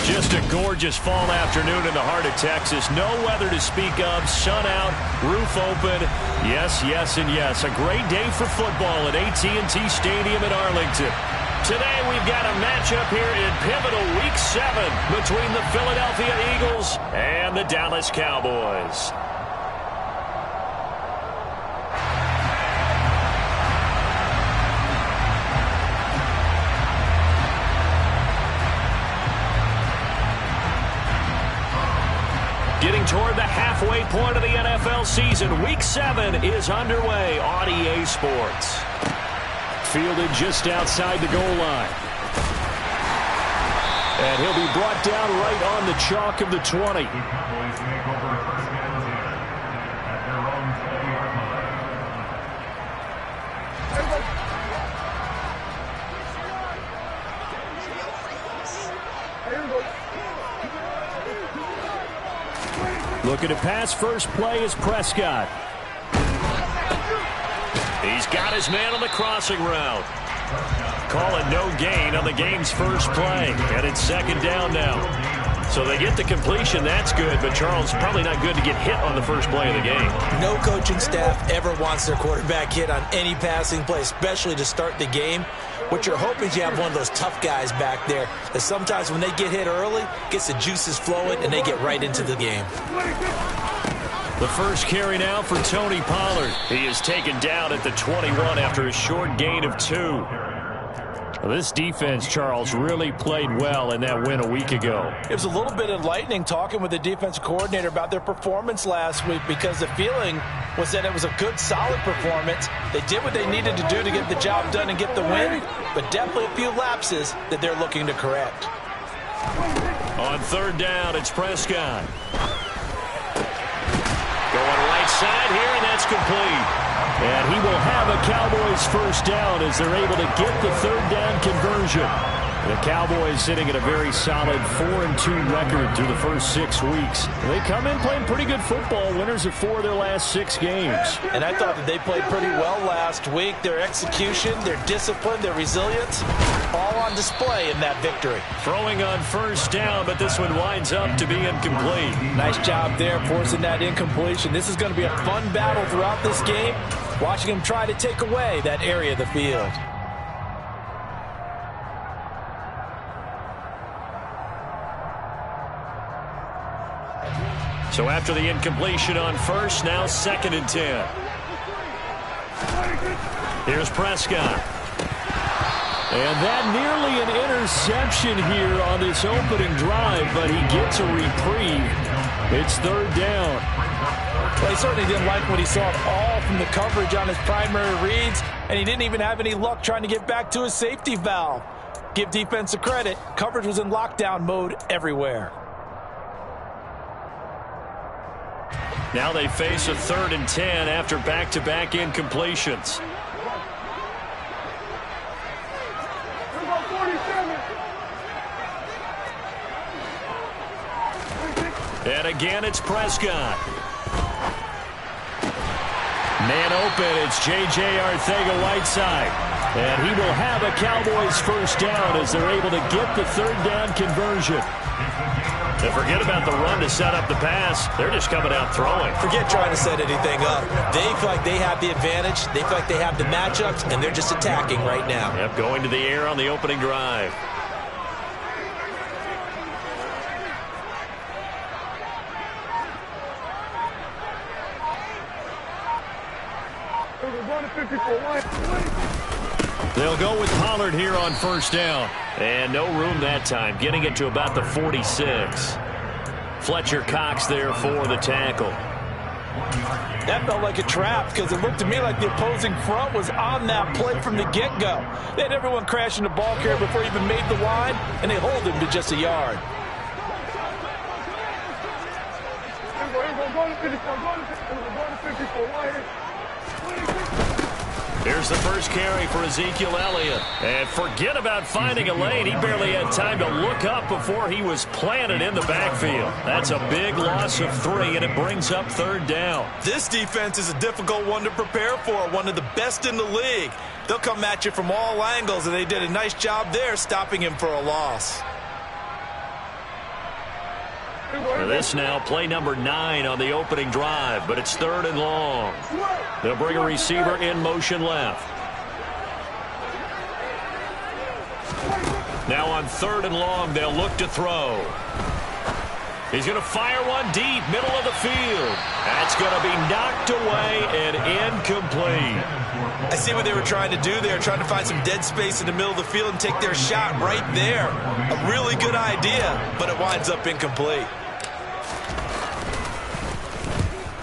Just a gorgeous fall afternoon in the heart of Texas. No weather to speak of. Sun out, roof open. Yes, yes, and yes. A great day for football at AT&T Stadium in Arlington. Today we've got a matchup here in pivotal Week 7 between the Philadelphia Eagles and the Dallas Cowboys. Getting toward the halfway point of the NFL season, Week 7 is underway on EA Sports. Fielded just outside the goal line. And he'll be brought down right on the chalk of the 20. Looking to pass. First play is Prescott. He's got his man on the crossing route. Call it no gain on the game's first play. And it's second down now. So they get the completion. That's good. But, Charles, probably not good to get hit on the first play of the game. No coaching staff ever wants their quarterback hit on any passing play, especially to start the game. What you're hoping is you have one of those tough guys back there that sometimes when they get hit early, gets the juices flowing, and they get right into the game. The first carry now for Tony Pollard. He is taken down at the 21 after a short gain of 2. This defense, Charles, really played well in that win a week ago. It was a little bit enlightening talking with the defensive coordinator about their performance last week because the feeling was that it was a good, solid performance. They did what they needed to do to get the job done and get the win, but definitely a few lapses that they're looking to correct. On third down, it's Prescott. Going right side here, and that's complete. And he will have a Cowboys first down as they're able to get the third down conversion. The Cowboys sitting at a very solid 4-2 record through the first 6 weeks. They come in playing pretty good football, winners of 4 of their last 6 games. And I thought that they played pretty well last week. Their execution, their discipline, their resilience, all on display in that victory. Throwing on first down, but this one winds up to be incomplete. Nice job there forcing that incompletion. This is going to be a fun battle throughout this game, watching him try to take away that area of the field. So after the incompletion on first, now 2nd and 10. Here's Prescott. And that nearly an interception here on this opening drive, but he gets a reprieve. It's third down. Well, he certainly didn't like what he saw at all from the coverage on his primary reads, and he didn't even have any luck trying to get back to his safety valve. Give defense a credit. Coverage was in lockdown mode everywhere. Now they face a 3rd and 10 after back-to-back incompletions. And again, it's Prescott. Man open, it's J.J. Arcega-Whiteside. And he will have a Cowboys first down as they're able to get the third down conversion. And forget about the run to set up the pass. They're just coming out throwing. Forget trying to set anything up. They feel like they have the advantage. They feel like they have the matchups, and they're just attacking right now. Yep, going to the air on the opening drive. They'll go with Pollard here on first down. And no room that time, getting it to about the 46. Fletcher Cox there for the tackle. That felt like a trap because it looked to me like the opposing front was on that play from the get-go. They had everyone crashing the ball carrier before he even made the line, and they hold him to just a yard. Here's the first carry for Ezekiel Elliott. And forget about finding a lane. He barely had time to look up before he was planted in the backfield. That's a big loss of 3, and it brings up third down. This defense is a difficult one to prepare for, one of the best in the league. They'll come at you from all angles, and they did a nice job there stopping him for a loss. This now play number 9 on the opening drive, but it's 3rd and long. They'll bring a receiver in motion left. Now on 3rd and long, they'll look to throw. He's going to fire one deep, middle of the field. That's going to be knocked away and incomplete. I see what they were trying to do there, trying to find some dead space in the middle of the field and take their shot right there. A really good idea, but it winds up incomplete.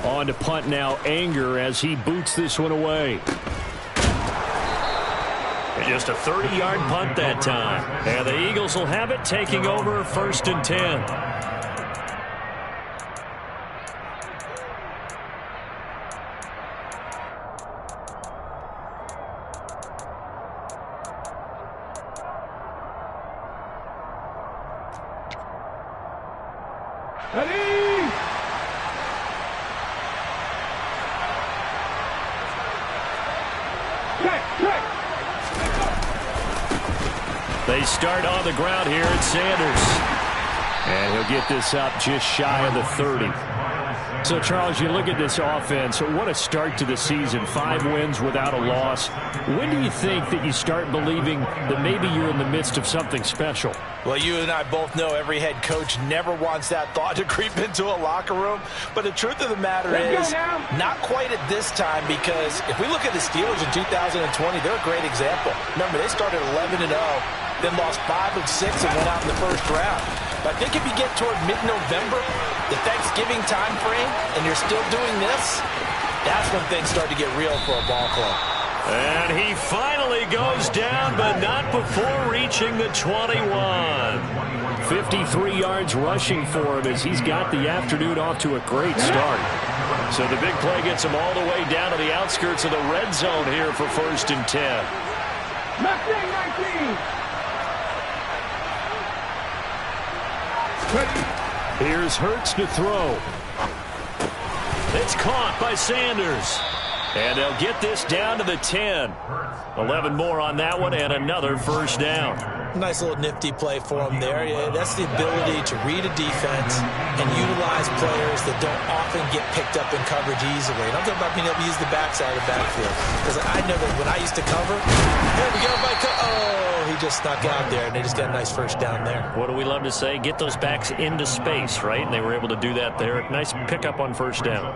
On to punt now, Anger, as he boots this one away. And just a 30-yard punt that time. And the Eagles will have it, taking over 1st and 10. They start on the ground here at Sanders. And he'll get this up just shy of the 30. So, Charles, you look at this offense, what a start to the season. 5 wins without a loss. When do you think that you start believing that maybe you're in the midst of something special? Well, you and I both know every head coach never wants that thought to creep into a locker room. But the truth of the matter is, not quite at this time, because if we look at the Steelers in 2020, they're a great example. Remember, they started 11-0, then lost 5 of 6 and went out in the first round. But I think if you get toward mid-November, the Thanksgiving time frame, and you're still doing this, that's when things start to get real for a ball club. And he finally goes down, but not before reaching the 21. 53 yards rushing for him as he's got the afternoon off to a great start. So the big play gets him all the way down to the outskirts of the red zone here for 1st and 10. 19. Here's Hurts to throw. It's caught by Sanders. And they'll get this down to the 10. 11 more on that one and another 1st down. Nice little nifty play for him there. Yeah, that's the ability to read a defense and utilize players that don't often get picked up in coverage easily. And I'm talking about being able to use the backside of the backfield. Because I know that when I used to cover, here we go, he just snuck out there, and they just got a nice 1st down there. What do we love to say? Get those backs into space, right? And they were able to do that there. Nice pickup on 1st down.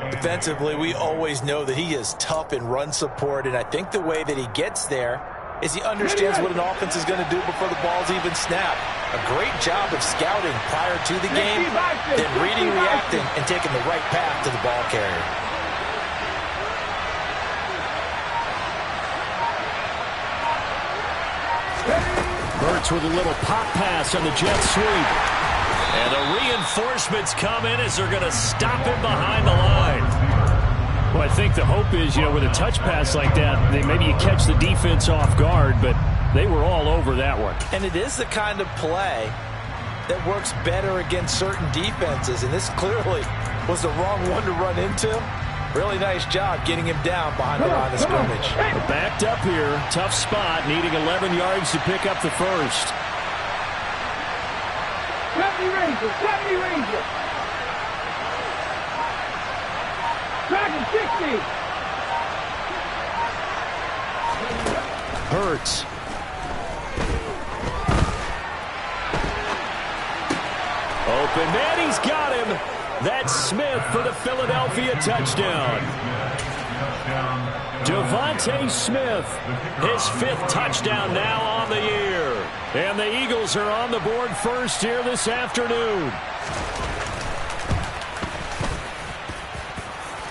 Defensively, we always know that he is tough in run support, and I think the way that he gets there is he understands what an offense is going to do before the ball's even snapped. A great job of scouting prior to the game, then reading, reacting, and taking the right path to the ball carrier. Hurts with a little pop pass on the jet sweep. And the reinforcements come in as they're going to stop him behind the line. Well, I think the hope is, with a touch pass like that, maybe you catch the defense off guard, but they were all over that one. And it is the kind of play that works better against certain defenses, and this clearly was the wrong one to run into. Really nice job getting him down behind the line of scrimmage. But backed up here, tough spot, needing 11 yards to pick up the 1st. 70 Rangers. Dragon 60. Hurts. Open man, he's got him. That's Smith for the Philadelphia touchdown. Devontae Smith, his 5th touchdown now on the year. And the Eagles are on the board first here this afternoon.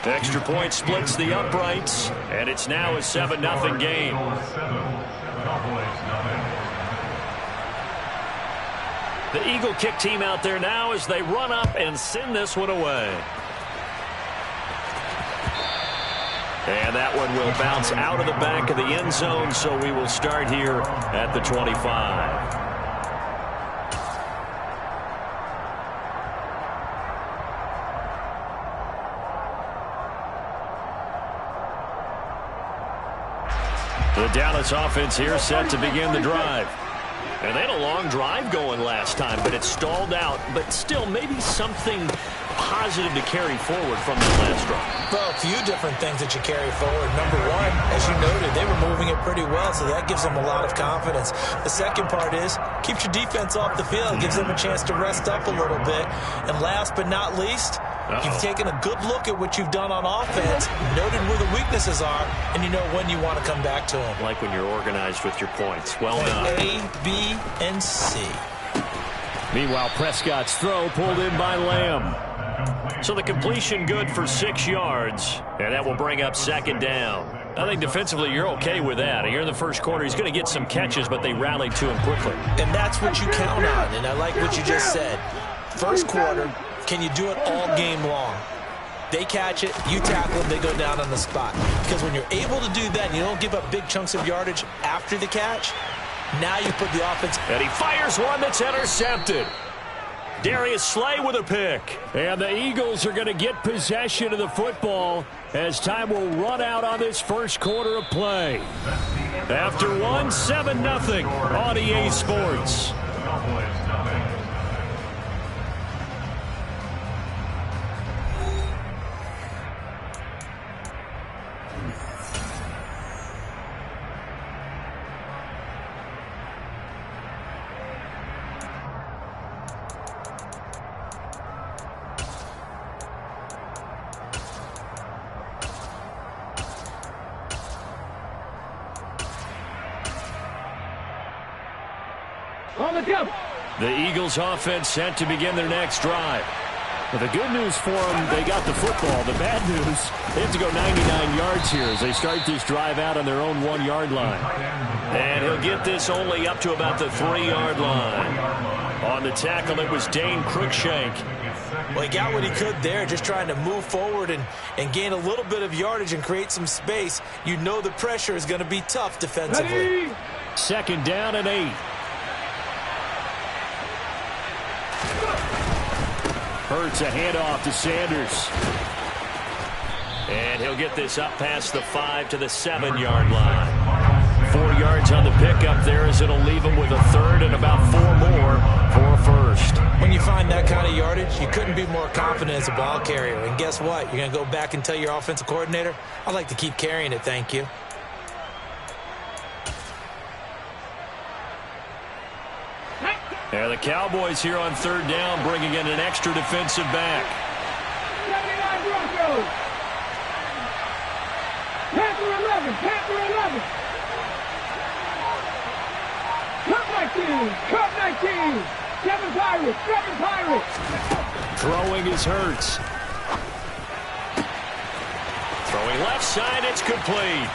Extra point splits the uprights, and it's now a 7-0 game. The Eagle kick team out there now as they run up and send this one away. And that one will bounce out of the back of the end zone, so we will start here at the 25. The Dallas offense here set to begin the drive. And they had a long drive going last time, but it stalled out. But still, maybe something positive to carry forward from the last drive. Well, a few different things that you carry forward. Number one, as you noted, they were moving it pretty well, so that gives them a lot of confidence. The second part is, keeps your defense off the field, gives them a chance to rest up a little bit. And last but not least, you've taken a good look at what you've done on offense, noted where the weaknesses are, and you know when you want to come back to them. Like when you're organized with your points. Well done. A, B, and C. Meanwhile, Prescott's throw pulled in by Lamb. So the completion good for 6 yards, and that will bring up second down. I think defensively you're okay with that. Here in the first quarter, he's going to get some catches, but they rallied to him quickly. And that's what you count on, and I like what you just said. First quarter, can you do it all game long? They catch it, you tackle them, they go down on the spot. Because when you're able to do that and you don't give up big chunks of yardage after the catch, now you put the offense. And he fires one that's intercepted. Darius Slay with a pick. And the Eagles are going to get possession of the football as time will run out on this first quarter of play. After 7-0 on EA Sports. On the jump. The Eagles offense set to begin their next drive. Well, the good news for them, they got the football. The bad news, they have to go 99 yards here as they start this drive out on their own 1-yard line. And he'll get this only up to about the 3-yard line. On the tackle, it was Dane Cruikshank. Well, he got what he could there, just trying to move forward and gain a little bit of yardage and create some space. You know the pressure is going to be tough defensively. Ready? Second down and 8. Hurts a handoff to Sanders. And he'll get this up past the 5 to the 7-yard line. 4 yards on the pickup there as it'll leave him with a third and about 4 more for a first. When you find that kind of yardage, you couldn't be more confident as a ball carrier. And guess what? You're going to go back and tell your offensive coordinator, I'd like to keep carrying it, thank you. And the Cowboys here on third down bringing in an extra defensive back. 79 Broncos. Panther 11. Panther 11. Cup 19. 7 Pirates. 7 Pirates. Throwing is Hurts. Throwing left side, it's complete.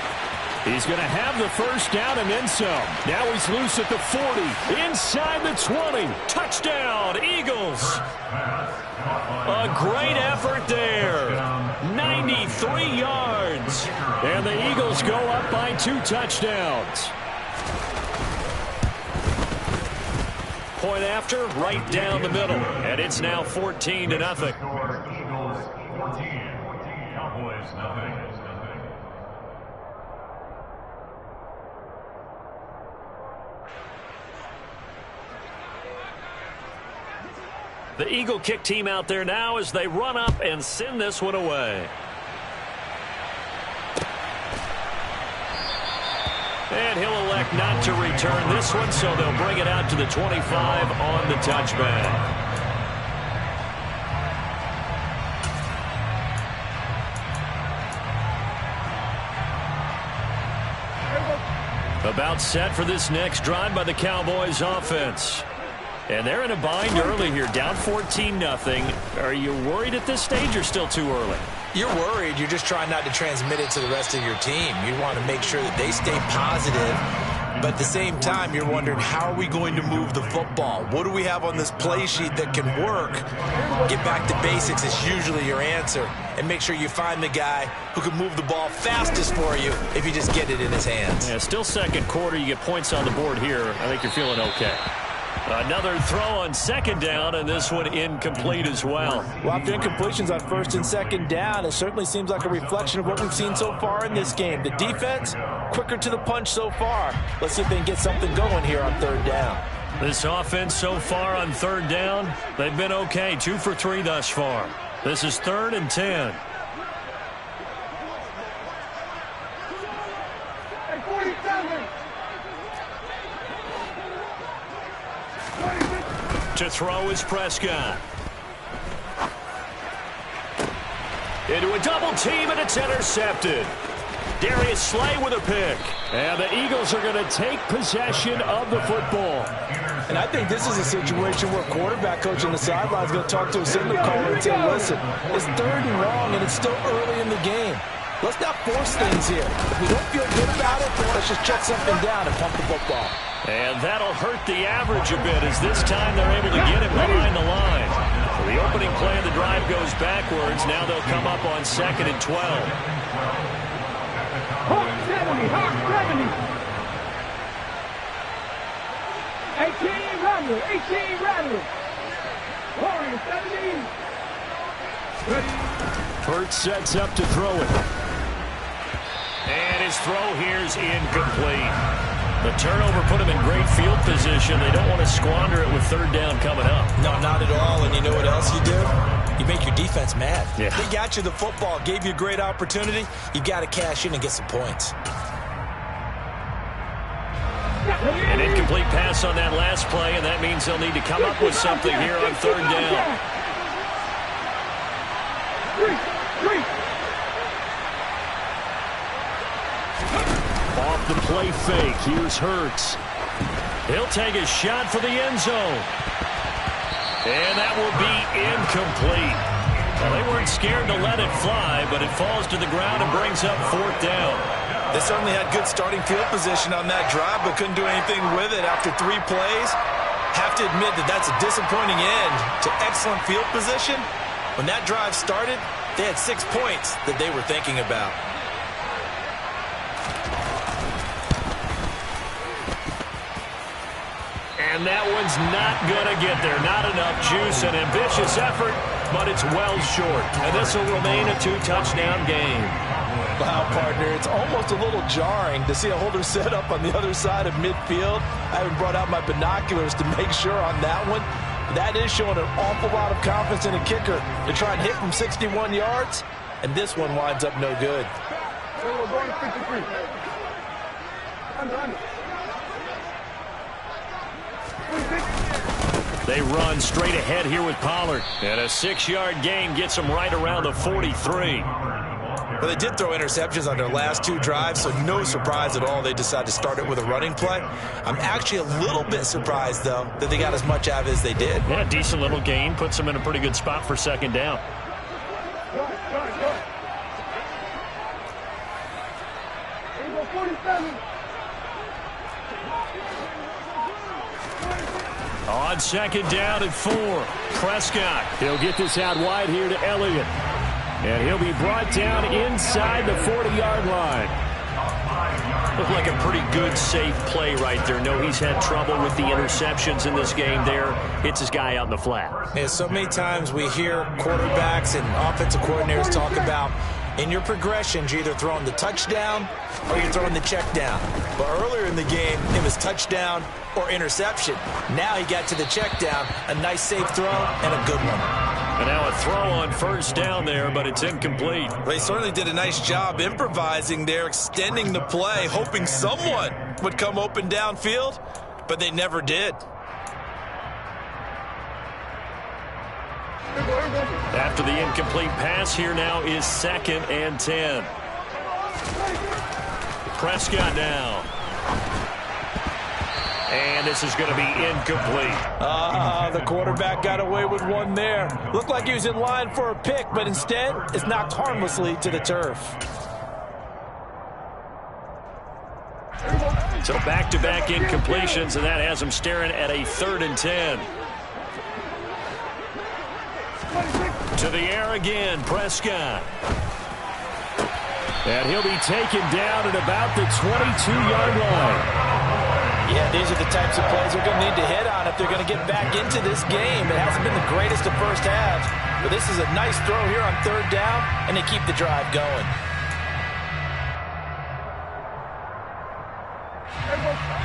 He's going to have the first down and then some. Now he's loose at the 40. Inside the 20. Touchdown, Eagles. A great effort there. 93 yards. And the Eagles go up by 2 touchdowns. Point after, right down the middle. And it's now 14-0. Eagles 14, Cowboys nothing. The Eagle kick team out there now as they run up and send this one away. And he'll elect not to return this one, so they'll bring it out to the 25 on the touchback. About set for this next drive by the Cowboys offense. And they're in a bind early here, down 14-0. Are you worried at this stage or still too early? You're worried. You're just trying not to transmit it to the rest of your team. You want to make sure that they stay positive. But at the same time, you're wondering, how are we going to move the football? What do we have on this play sheet that can work? Get back to basics is usually your answer. And make sure you find the guy who can move the ball fastest for you if you just get it in his hands. Yeah, still second quarter. You get points on the board here. I think you're feeling okay. Another throw on second down, and this one incomplete as well. Well, after incompletions on first and second down, it certainly seems like a reflection of what we've seen so far in this game. The defense, quicker to the punch so far. Let's see if they can get something going here on third down. This offense so far on third down, they've been okay. 2 for 3 thus far. This is 3rd and 10. To throw is Prescott. Into a double team, and it's intercepted. Darius Slay with a pick. And the Eagles are going to take possession of the football. And I think this is a situation where quarterback coach on the sideline is going to talk to a signal caller and say, listen, it's 3rd and long, and it's still early in the game. Let's not force things here. If we don't feel good about it, let's just check something down and pump the football. And that'll hurt the average a bit, as this time they're able to get him behind the line. So the opening play of the drive goes backwards. Now they'll come up on 2nd and 12. Hawk 70, Hawk 70. 18 Rattler, 18 Rattler. Warrior 17. Hurts sets up to throw it. And his throw here's incomplete. The turnover put him in great field position. They don't want to squander it with 3rd down coming up. No, not at all. And you know what else you do? You make your defense mad. Yeah. They got you the football, gave you a great opportunity. You got to cash in and get some points. An incomplete pass on that last play, and that means they'll need to come up with something here on 3rd down. Off the play fake, here's Hurts. He'll take a shot for the end zone. And that will be incomplete. Well, they weren't scared to let it fly, but it falls to the ground and brings up 4th down. They certainly had good starting field position on that drive, but couldn't do anything with it after 3 plays. Have to admit that that's a disappointing end to excellent field position. When that drive started, they had 6 points that they were thinking about. And that one's not going to get there. Not enough juice. An ambitious effort, but it's well short. And this will remain a 2-touchdown game. Wow, partner, it's almost a little jarring to see a holder set up on the other side of midfield. I haven't brought out my binoculars to make sure on that one. That is showing an awful lot of confidence in a kicker to try and hit from 61 yards. And this one winds up no good. We're going to 53. Under. They run straight ahead here with Pollard. And a 6-yard gain gets them right around the 43. Well, they did throw interceptions on their last 2 drives, so no surprise at all they decided to start it with a running play. I'm actually a little bit surprised, though, that they got as much out of it as they did. Yeah, decent little gain. Puts them in a pretty good spot for 2nd down. Go 47. On 2nd down and 4. Prescott. He'll get this out wide here to Elliott. And he'll be brought down inside the 40-yard line. Looked like a pretty good, safe play right there. No, he's had trouble with the interceptions in this game there. Hits his guy out in the flat. Yeah, so many times we hear quarterbacks and offensive coordinators talk about in your progressions, you're either throwing the touchdown or you're throwing the check down. But earlier in the game, it was touchdown or interception. Now he got to the check down, a nice safe throw and a good one. And now a throw on 1st down there, but it's incomplete. They certainly did a nice job improvising there, extending the play, hoping someone would come open downfield, but they never did. After the incomplete pass, here now is 2nd and 10. Prescott now. And this is going to be incomplete. The quarterback got away with one there. Looked like he was in line for a pick, but instead it's knocked harmlessly to the turf. So back-to-back incompletions, and that has him staring at a 3rd and 10. To the air again, Prescott. And he'll be taken down at about the 22-yard line. Yeah, these are the types of plays they're going to need to hit on if they're going to get back into this game. It hasn't been the greatest of first halves, but this is a nice throw here on 3rd down, and they keep the drive going.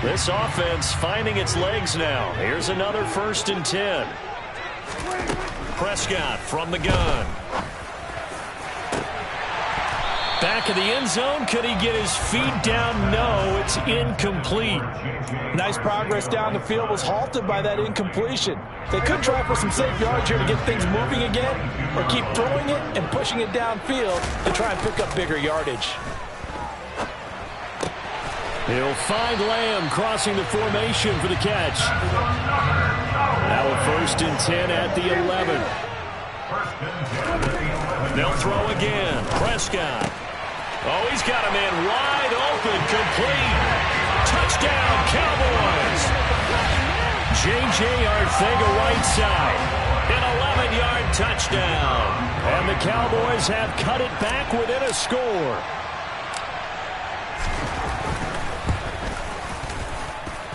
This offense finding its legs now. Here's another 1st and 10. Prescott from the gun. Back of the end zone. Could he get his feet down? No, it's incomplete. Nice progress down the field, was halted by that incompletion. They could try for some safe yards here to get things moving again, or keep throwing it and pushing it downfield to try and pick up bigger yardage. He'll find Lamb crossing the formation for the catch. Now a 1st and 10 at the 11. They'll throw again. Prescott. Oh, he's got a man wide open, complete. Touchdown, Cowboys. J.J. Arcega-Whiteside. An 11-yard touchdown. And the Cowboys have cut it back within a score.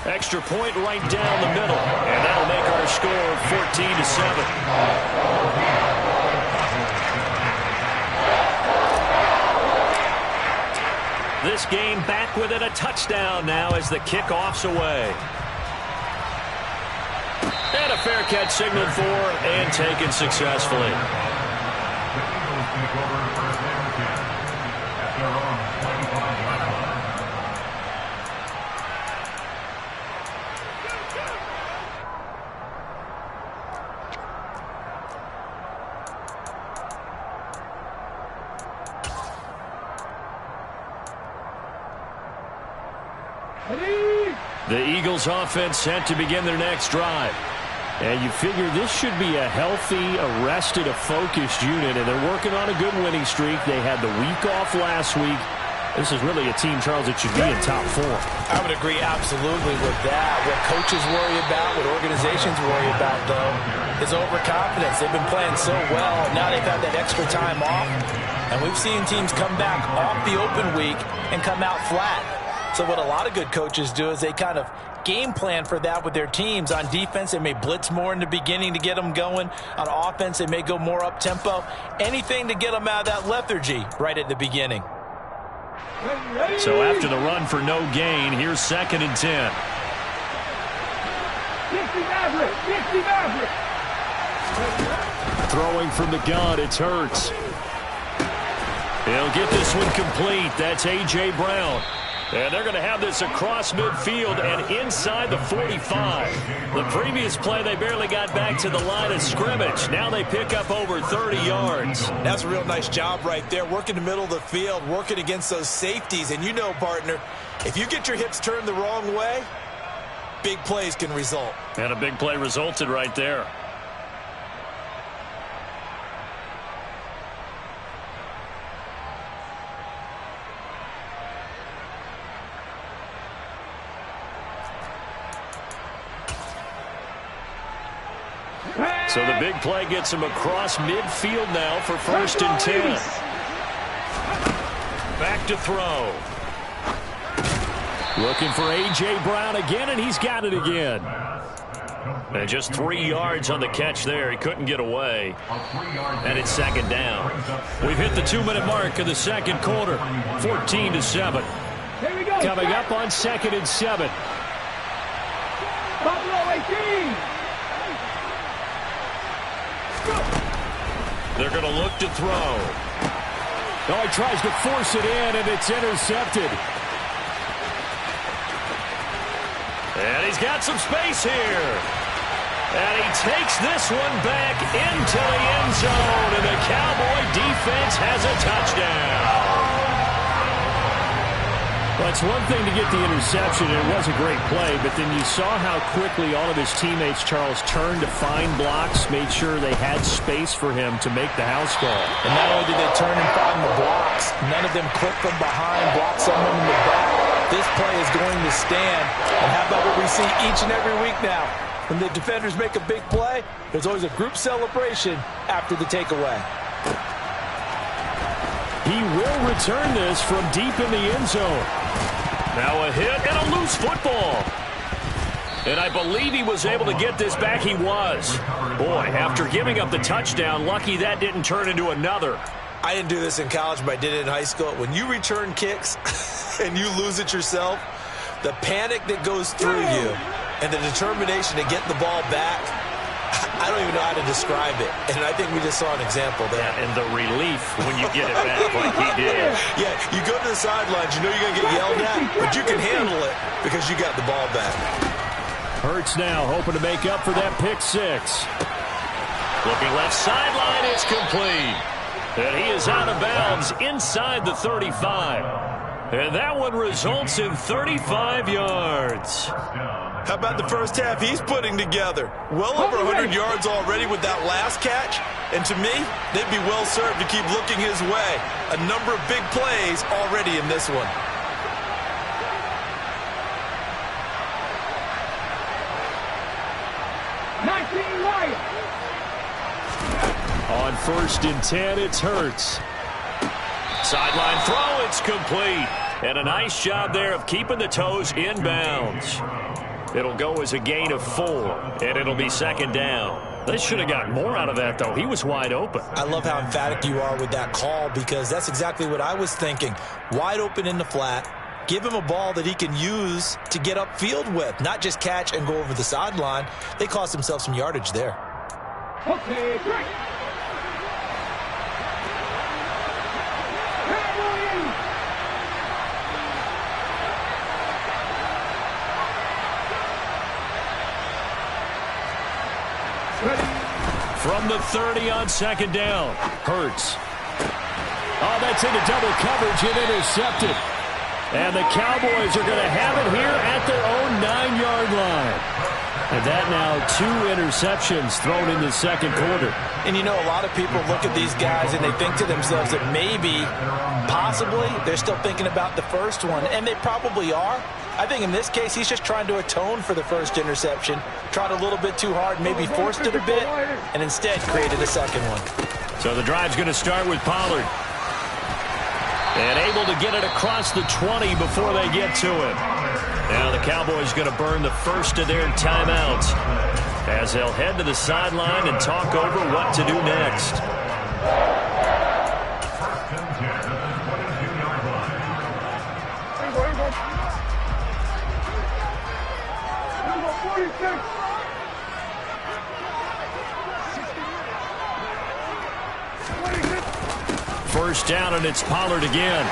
Extra point right down the middle. And that'll make our score 14-7. This game back within a touchdown now as the kickoff's away. And a fair catch signaled for and taken successfully. The Eagles offense set to begin their next drive. And you figure this should be a healthy, arrested, a focused unit, and they're working on a good winning streak. They had the week off last week. This is really a team, Charles, that should be in top form. I would agree absolutely with that. What coaches worry about, what organizations worry about, though, is overconfidence. They've been playing so well, and now they've had that extra time off. And we've seen teams come back off the open week and come out flat. So what a lot of good coaches do is they kind of game plan for that with their teams. On defense, they may blitz more in the beginning to get them going. On offense, they may go more up-tempo. Anything to get them out of that lethargy right at the beginning. So after the run for no gain, here's 2nd and 10. Throwing from the gun, it's Hurts. He'll get this one complete. That's A.J. Brown. And they're going to have this across midfield and inside the 45. The previous play, they barely got back to the line of scrimmage. Now they pick up over 30 yards. That's a real nice job right there, working the middle of the field, working against those safeties. And you know, partner, if you get your hips turned the wrong way, big plays can result. And a big play resulted right there. So the big play gets him across midfield now for 1st and 10. Back to throw. Looking for A.J. Brown again, and he's got it again. And just 3 yards on the catch there. He couldn't get away. And it's 2nd down. We've hit the 2-minute mark of the 2nd quarter. 14-7. Coming up on 2nd and 7. Buffalo 18. They're going to look to throw. Oh, he tries to force it in, and it's intercepted. And he's got some space here. And he takes this one back into the end zone, and the Cowboy defense has a touchdown. Well, it's one thing to get the interception, and it was a great play, but then you saw how quickly all of his teammates, Charles, turned to find blocks, made sure they had space for him to make the house call. And not only did they turn and find the blocks, none of them clip from behind, block someone in the back. This play is going to stand. And how about what we see each and every week now? When the defenders make a big play, there's always a group celebration after the takeaway. He will return this from deep in the end zone. Now a hit and a loose football. And I believe he was able to get this back. He was. Boy, after giving up the touchdown, lucky that didn't turn into another. I didn't do this in college, but I did it in high school. When you return kicks and you lose it yourself, The panic that goes through you and the determination to get the ball back, I don't even know how to describe it. And I think we just saw an example there. Yeah, and the relief when you get it back like he did. Yeah, you go to the sidelines, you know you're going to get yelled at, but you can handle it because you got the ball back. Hurts now, hoping to make up for that pick six. Looking left sideline, it's complete. And he is out of bounds inside the 35. And that one results in 35 yards. How about the first half he's putting together? Well over 100 yards already with that last catch. And to me, they'd be well served to keep looking his way. A number of big plays already in this one. On 1st and 10, it's Hurts. Sideline throw, it's complete. And a nice job there of keeping the toes in bounds. It'll go as a gain of 4, and it'll be 2nd down. They should have gotten more out of that, though. He was wide open. I love how emphatic you are with that call because that's exactly what I was thinking. Wide open in the flat. Give him a ball that he can use to get upfield with, not just catch and go over the sideline. They cost themselves some yardage there. Okay, great. From the 30 on 2nd down. Hurts. Oh, that's into double coverage and intercepted. And the Cowboys are going to have it here at their own 9-yard line. And that now 2 interceptions thrown in the 2nd quarter. And you know, a lot of people look at these guys and they think to themselves that maybe, possibly, they're still thinking about the first one. And they probably are. I think in this case, he's just trying to atone for the first interception. Tried a little bit too hard, maybe forced it a bit, and instead created a second one. So the drive's going to start with Pollard. And able to get it across the 20 before they get to it. Now the Cowboys going to burn the first of their timeouts as they'll head to the sideline and talk over what to do next. First down, and it's Pollard again.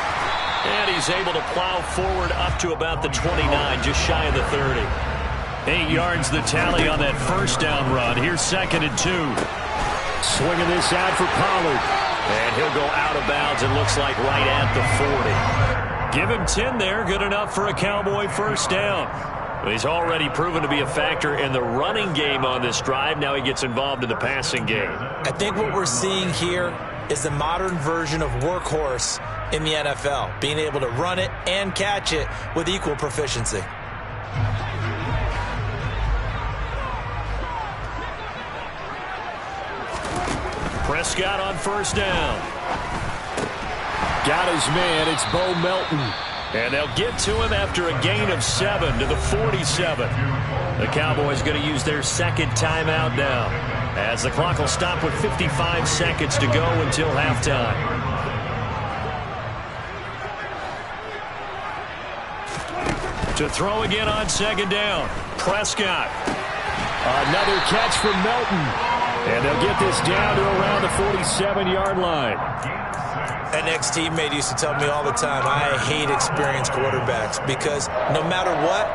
And he's able to plow forward up to about the 29, just shy of the 30. 8 yards the tally on that first down run. Here's 2nd and 2. Swinging this out for Pollard. And he'll go out of bounds, it looks like right at the 40. Give him 10 there, good enough for a Cowboy first down. He's already proven to be a factor in the running game on this drive. Now he gets involved in the passing game. I think what we're seeing here is the modern version of workhorse in the NFL, being able to run it and catch it with equal proficiency. Prescott on first down. Got his man, it's Bo Melton. And they'll get to him after a gain of 7 to the 47. The Cowboys going to use their 2nd timeout now, as the clock will stop with 55 seconds to go until halftime. To throw again on 2nd down. Prescott. Another catch from Melton. And they'll get this down to around the 47-yard line. An ex-teammate used to tell me all the time, I hate experienced quarterbacks because no matter what,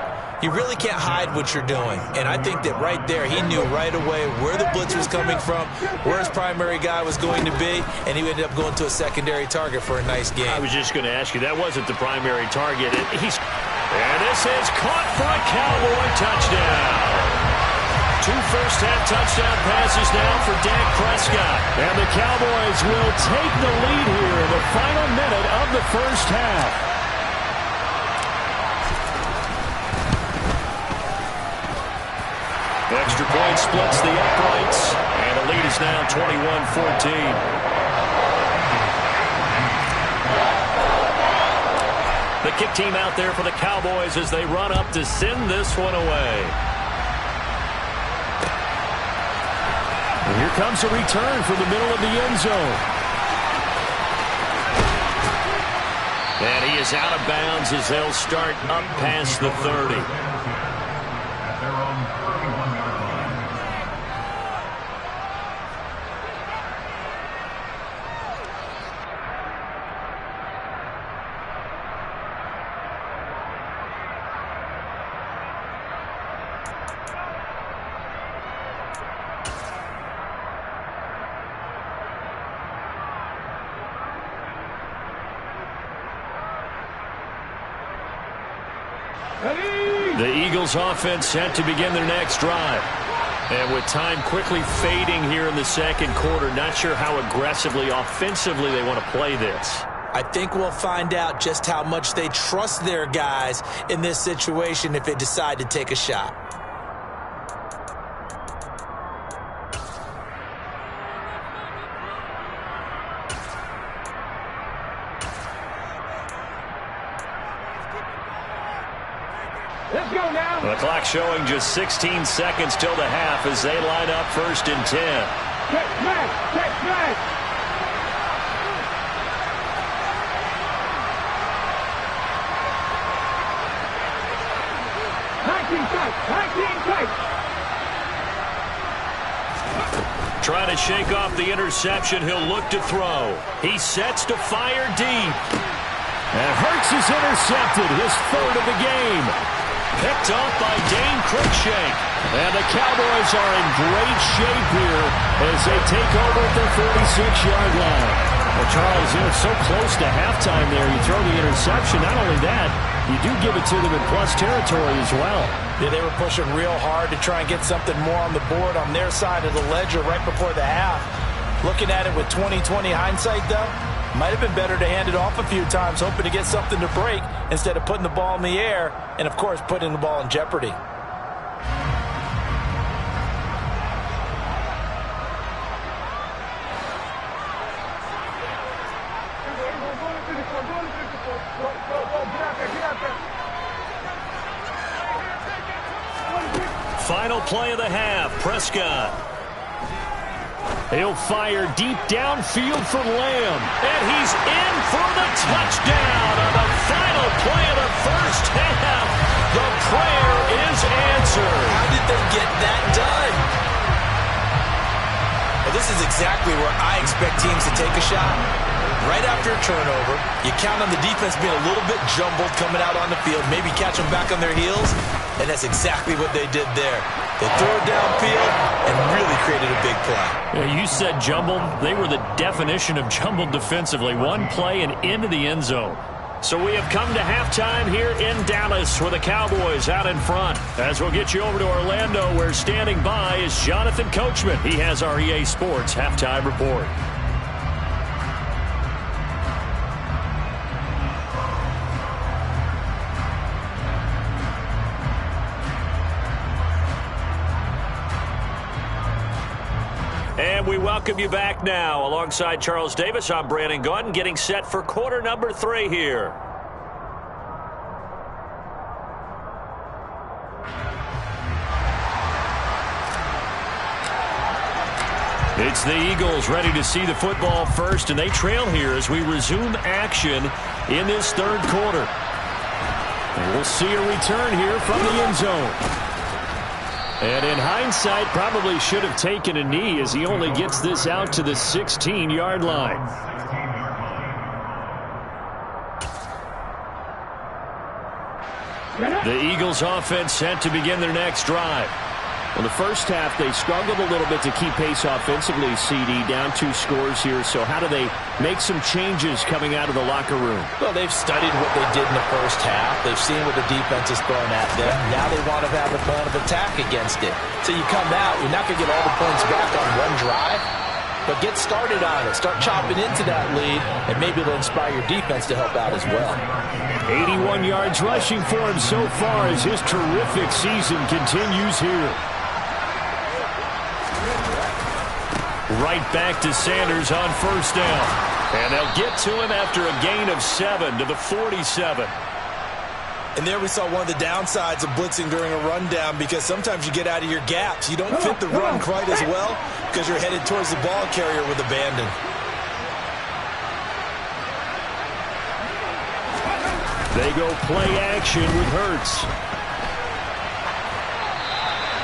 you really can't hide what you're doing. And I think that right there, he knew right away where the blitz was coming from, where his primary guy was going to be, and he ended up going to a secondary target for a nice game. I was just going to ask you, that wasn't the primary target. And this is caught for a Cowboy touchdown. 2 first-half touchdown passes now for Dak Prescott. And the Cowboys will take the lead here in the final minute of the first half. Extra point splits the uprights, and the lead is now 21-14. The kick team out there for the Cowboys as they run up to send this one away. And here comes a return from the middle of the end zone. And he is out of bounds as they'll start up past the 30. At their own 31-yard line. The Eagles offense set to begin their next drive. And with time quickly fading here in the second quarter, not sure how aggressively, offensively they want to play this. I think we'll find out just how much they trust their guys in this situation if they decide to take a shot. Let's go now. The clock showing just 16 seconds till the half as they line up 1st and 10. Check smash. Check smash. Trying to shake off the interception. He'll look to throw. He sets to fire deep. And Hurts is intercepted, his 3rd of the game. Picked up by Dane Cruikshank. And the Cowboys are in great shape here as they take over at their 46-yard line. Well, Charles, it's so close to halftime there. You throw the interception. Not only that, you do give it to them in plus territory as well. Yeah, they were pushing real hard to try and get something more on the board on their side of the ledger right before the half. Looking at it with 20/20 hindsight, though, might have been better to hand it off a few times, hoping to get something to break instead of putting the ball in the air and, of course, putting the ball in jeopardy. Final play of the half, Prescott. He'll fire deep downfield for Lamb. And he's in for the touchdown on the final play of the first half. The prayer is answered. How did they get that done? Well, this is exactly where I expect teams to take a shot. Right after a turnover, you count on the defense being a little bit jumbled coming out on the field, maybe catch them back on their heels, and that's exactly what they did there. They threw it downfield and really created a big play. Yeah, you said jumbled. They were the definition of jumbled defensively. One play and into the end zone. So we have come to halftime here in Dallas with the Cowboys out in front. As we'll get you over to Orlando, where standing by is Jonathan Coachman. He has our EA Sports halftime report. And we welcome you back now. Alongside Charles Davis, I'm Brandon Gaudin, getting set for quarter number 3 here. It's the Eagles ready to see the football first, and they trail here as we resume action in this 3rd quarter. And we'll see a return here from the end zone. And in hindsight, probably should have taken a knee as he only gets this out to the 16-yard line. The Eagles offense set to begin their next drive. Well, the first half, they struggled a little bit to keep pace offensively, CD, down 2 scores here. So how do they make some changes coming out of the locker room? Well, they've studied what they did in the first half. They've seen what the defense is throwing at them. Now they want to have a plan of attack against it. So you come out, you're not going to get all the points back on one drive, but get started on it. Start chopping into that lead, and maybe it'll inspire your defense to help out as well. 81 yards rushing for him so far as his terrific season continues here. Right back to Sanders on first down. And they'll get to him after a gain of 7 to the 47. And there we saw one of the downsides of blitzing during a rundown, because sometimes you get out of your gaps. You don't fit the run quite as well because you're headed towards the ball carrier with abandon. They go play action with Hurts.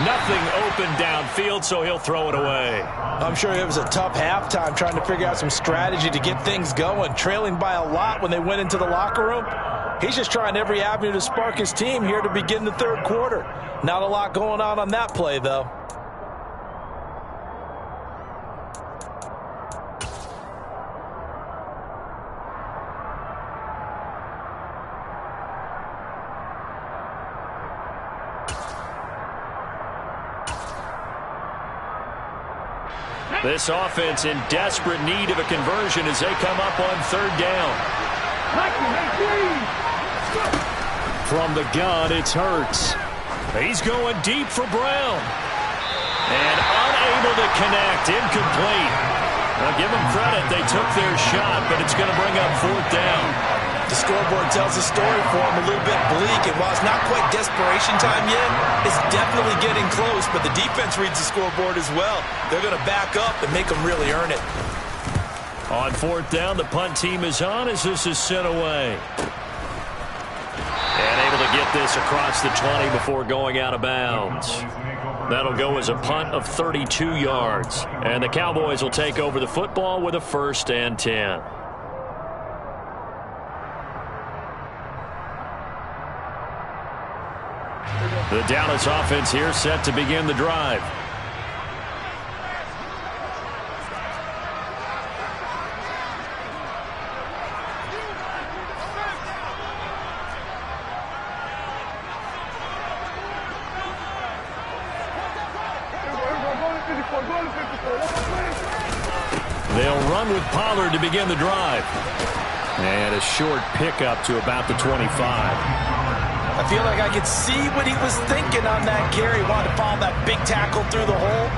Nothing open downfield, so he'll throw it away. I'm sure it was a tough halftime trying to figure out some strategy to get things going, trailing by a lot when they went into the locker room. He's just trying every avenue to spark his team here to begin the third quarter. Not a lot going on that play, though. This offense in desperate need of a conversion as they come up on third down. From the gun, it's Hurts. He's going deep for Brown. And unable to connect, incomplete. Now give them credit, they took their shot, but it's going to bring up fourth down. The scoreboard tells the story for him a little bit bleak, and while it's not quite desperation time yet, it's definitely getting close, but the defense reads the scoreboard as well. They're going to back up and make them really earn it. On fourth down, the punt team is on as this is sent away. And able to get this across the 20 before going out of bounds. That'll go as a punt of 32 yards. And the Cowboys will take over the football with a 1st and 10. The Dallas offense here set to begin the drive. They'll run with Pollard to begin the drive. And a short pickup to about the 25. I feel like I could see what he was thinking on that carry. Wanted to follow that big tackle through the hole.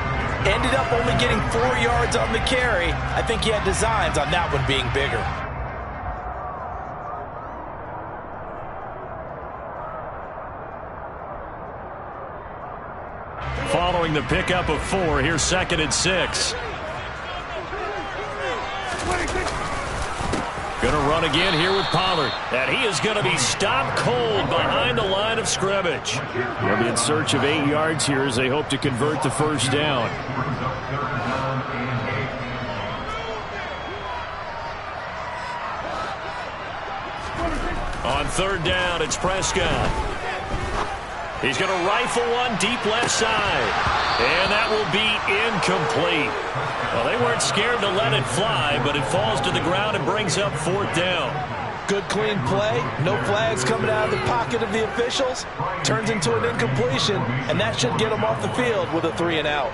Ended up only getting 4 yards on the carry. I think he had designs on that one being bigger. Following the pickup of 4, here's 2nd and 6. Going to run again here with Pollard. And he is going to be stopped cold behind the line of scrimmage. They'll be in search of 8 yards here as they hope to convert the first down. On third down, it's Prescott. He's going to rifle one deep left side. And that will be incomplete. Well, they weren't scared to let it fly, but it falls to the ground and brings up fourth down. Good, clean play. No flags coming out of the pocket of the officials. Turns into an incompletion, and that should get them off the field with a 3 and out.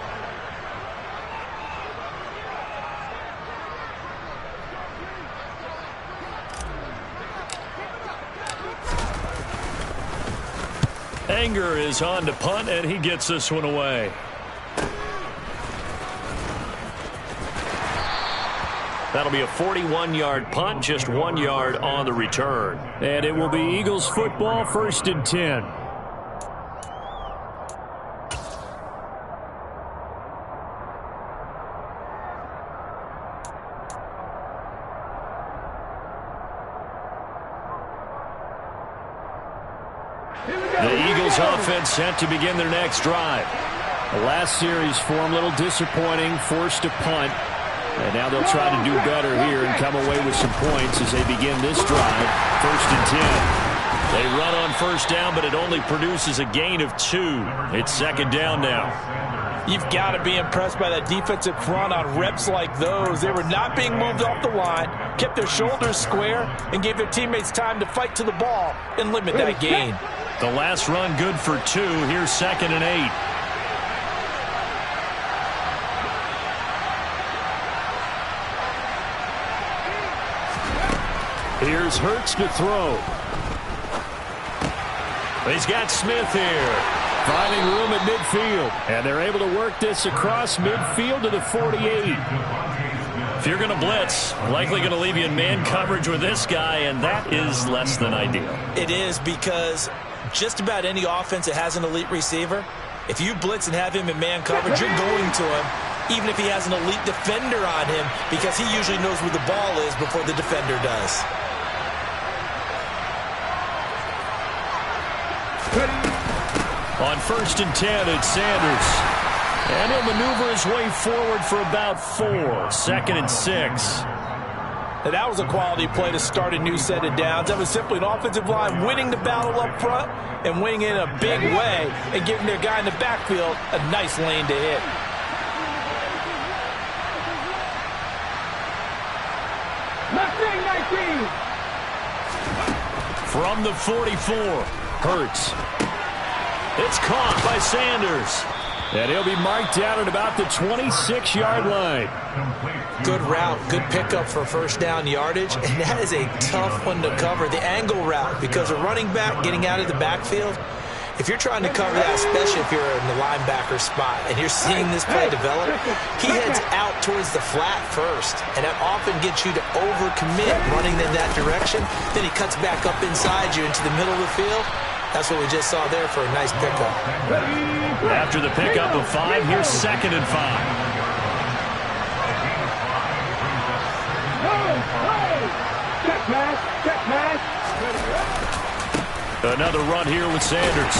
Anger is on to punt, and he gets this one away. That'll be a 41-yard punt, just 1 yard on the return. And it will be Eagles football, 1st and 10. The Eagles offense set to begin their next drive. The last series for them a little disappointing, forced to punt. And now they'll try to do better here and come away with some points as they begin this drive. 1st and 10. They run on first down, but it only produces a gain of 2. It's 2nd down now. You've got to be impressed by that defensive front on reps like those. They were not being moved off the line, kept their shoulders square, and gave their teammates time to fight to the ball and limit that gain. The last run good for 2. Here's 2nd and 8. Here's Hurts to throw. He's got Smith here. Finding room at midfield. And they're able to work this across midfield to the 48. If you're going to blitz, likely going to leave you in man coverage with this guy, and that is less than ideal. It is, because just about any offense that has an elite receiver, if you blitz and have him in man coverage, you're going to him, even if he has an elite defender on him, because he usually knows where the ball is before the defender does. On 1st and 10, it's Sanders. And he'll maneuver his way forward for about 4. 2nd and 6. And that was a quality play to start a new set of downs. That was simply an offensive line winning the battle up front and winning in a big way and giving their guy in the backfield a nice lane to hit. From the 44, Hurts. It's caught by Sanders. And he'll be marked down at about the 26-yard line. Good route, good pickup for first down yardage, and that is a tough one to cover. The angle route, because a running back getting out of the backfield, if you're trying to cover that, especially if you're in the linebacker spot and you're seeing this play develop, he heads out towards the flat first, and that often gets you to overcommit running in that direction. Then he cuts back up inside you into the middle of the field. That's what we just saw there for a nice pickup. After the pickup of 5, here's 2nd and 5. Check pass. Another run here with Sanders.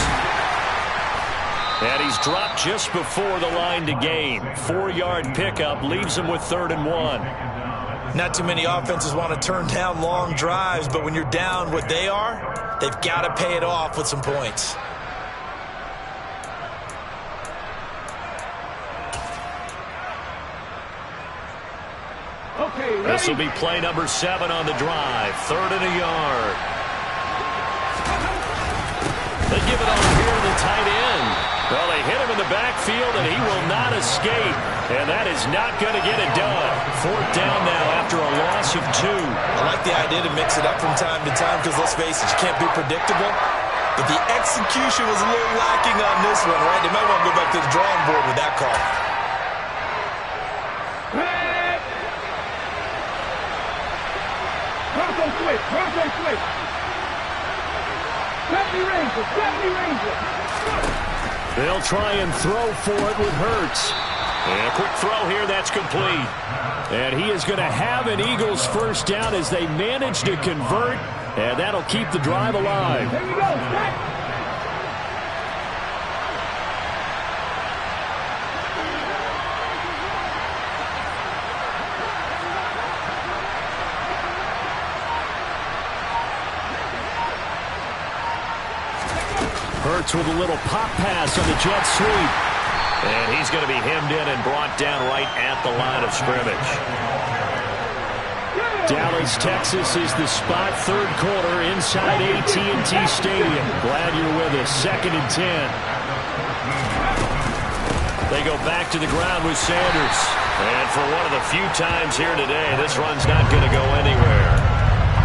And he's dropped just before the line to gain. 4-yard pickup leaves him with 3rd and 1. Not too many offenses want to turn down long drives, but when you're down what they are, they've got to pay it off with some points. This will be play number 7 on the drive. 3rd and a yard. They give it over here to the tight end. Well, they hit him in the backfield, and he will not escape. And that is not going to get it done. 4th down now after a loss of 2. I like the idea to mix it up from time to time because, let's face it, you can't be predictable. But the execution was a little lacking on this one, right? They might want to go back to the drawing board with that call. Bronco switch. Stephanie Ranger. They'll try and throw for it with Hurts. And a quick throw here, that's complete. And he is going to have an Eagles first down as they manage to convert, and that'll keep the drive alive. There you go, set. Hurts with a little pop pass on the jet sweep. And he's going to be hemmed in and brought down right at the line of scrimmage. Dallas, Texas is the spot. 3rd quarter inside AT&T Stadium. Glad you're with us. 2nd and 10. They go back to the ground with Sanders. And for one of the few times here today, this run's not going to go anywhere.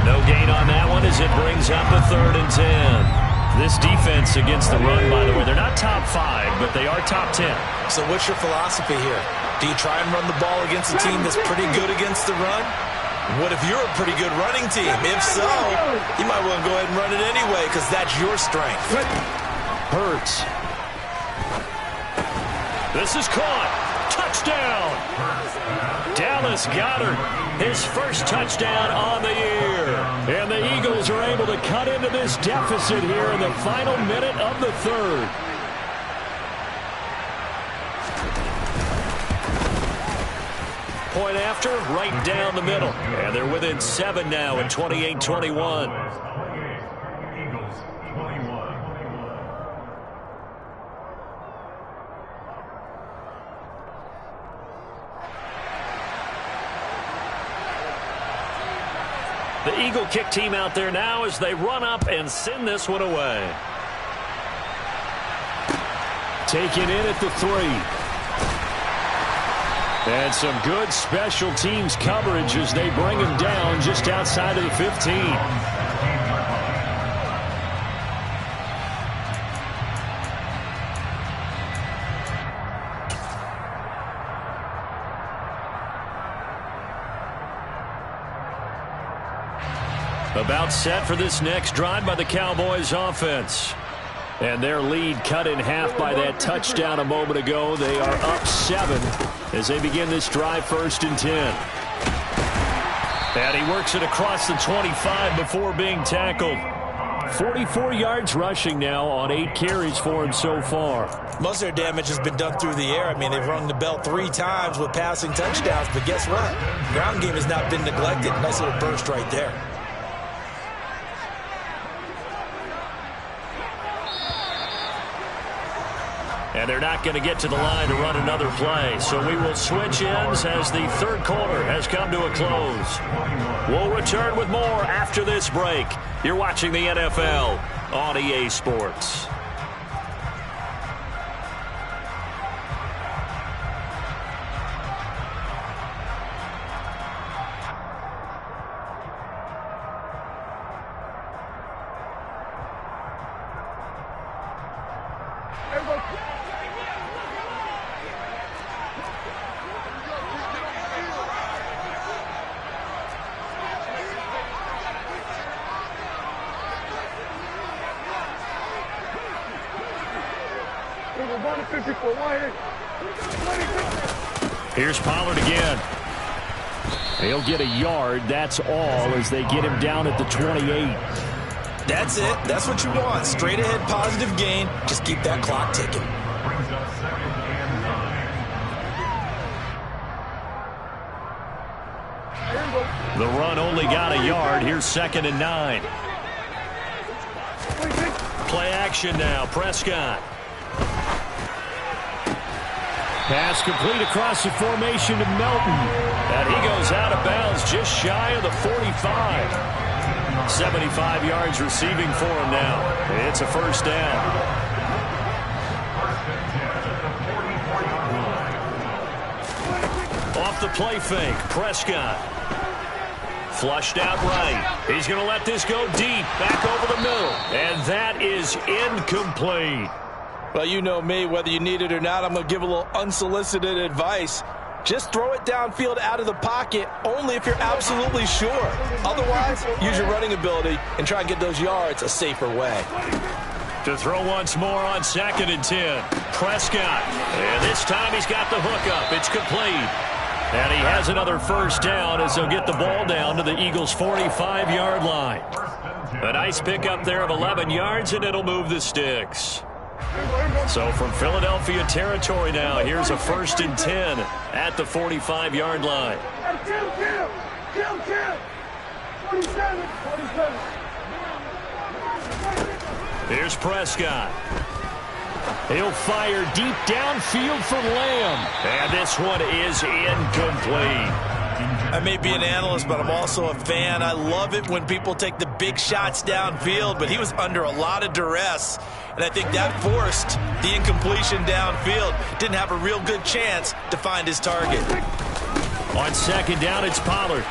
No gain on that one as it brings up a 3rd and 10. This defense against the run, by the way, they're not top 5, but they are top 10. So what's your philosophy here? Do you try and run the ball against a team that's pretty good against the run? What if you're a pretty good running team? If so, you might want to go ahead and run it anyway because that's your strength. Hurts. This is caught. Touchdown. Dallas Goedert, his first touchdown on the year. And the Eagles are able to cut into this deficit here in the final minute of the 3rd. Point after, right down the middle. And they're within 7 now at 28-21. The Eagle kick team out there now as they run up and send this one away. Taken in at the 3. And some good special teams coverage as they bring him down just outside of the 15. About set for this next drive by the Cowboys offense. And their lead cut in half by that touchdown a moment ago. They are up 7 as they begin this drive 1st and 10. And he works it across the 25 before being tackled. 44 yards rushing now on 8 carries for him so far. Most of their damage has been done through the air. I mean, they've rung the bell 3 times with passing touchdowns, but guess what? Ground game has not been neglected. Nice little burst right there. And they're not going to get to the line to run another play. So we will switch ends as the third quarter has come to a close. We'll return with more after this break. You're watching the NFL on EA Sports. Here's Pollard again. He'll get a yard. That's all as they get him down at the 28. That's it. That's what you want. Straight ahead positive gain. Just keep that clock ticking. Brings up 2nd and 9. The run only got a yard. Here's 2nd and 9. Play action now. Prescott. Pass complete across the formation to Melton. And he goes out of bounds just shy of the 45. 75 yards receiving for him now. It's a first down. Off the play fake, Prescott. Flushed out right. He's going to let this go deep, back over the middle. And that is incomplete. Well, you know me, whether you need it or not, I'm going to give a little unsolicited advice. Just throw it downfield out of the pocket only if you're absolutely sure. Otherwise, use your running ability and try and get those yards a safer way. To throw once more on 2nd and 10. Prescott. And this time he's got the hookup. It's complete. And he has another first down as he'll get the ball down to the Eagles' 45-yard line. A nice pickup there of 11 yards, and it'll move the sticks. So from Philadelphia territory now, here's a 1st and 10 at the 45-yard line. Here's Prescott. He'll fire deep downfield for Lamb. And this one is incomplete. I may be an analyst, but I'm also a fan. I love it when people take the big shots downfield, but he was under a lot of duress, and I think that forced the incompletion downfield. Didn't have a real good chance to find his target. On 2nd down, it's Pollard.